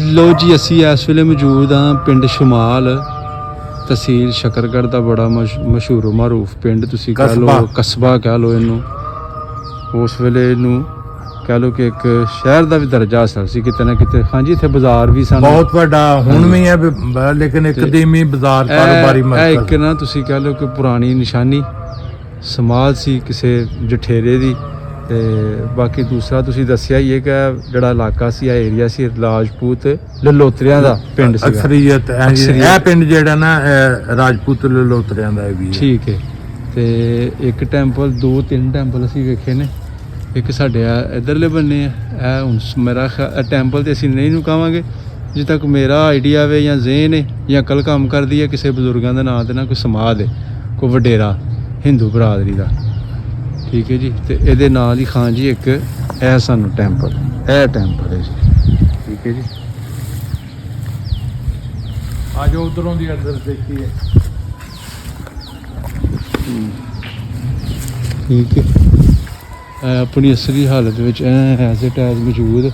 लो जी असी इस वेले मौजूद हाँ पिंड शमाल तहसील शकरगढ़ का बड़ा मशहूर मारूफ पिंड तुसी कह लो कस्बा कह लो इनू उस वेले इनू कह लो कि एक शहर का भी दर्जा हासिल सी किते ना किते। हाँ जी इत्थे बाजार भी सन बहुत बड़ा हुण भी है लेकिन एक दीमी बाजार कारोबारी मरकज एक ना तुसी कह लो कि पुरानी निशानी समाल सी किसे जठेरे दी ते बाकी दूसरा तुसी दस्सिया ही है कि जिहड़ा इलाका सी एरिया सी राजपूत ललोत्रियां दा पिंड सी अक्सरीयत है पिंड जिहड़ा ना राजपूत ललोत्रियां दा भी ठीक है। ते एक टैंपल 2-3 टैंपल असी वेखे ने एक साडे इधरले बन्ने है हुण मेरा टैंपल ते असी नहीं नु कहांगे जिथे तक मेरा आइडिया वे या ज़हन है या कल काम करदी है किसी बजुर्गों के नाम ते ना कोई समाध है कोई वडेरा हिंदू बरादरी का ठीक है जी। तो ये नाल ही खां जी एक है सानू टैंपल है जी ठीक है जी। आज उधरों दी अंदर देखिए ठीक है अपनी असली हालत में एज इट एज मौजूद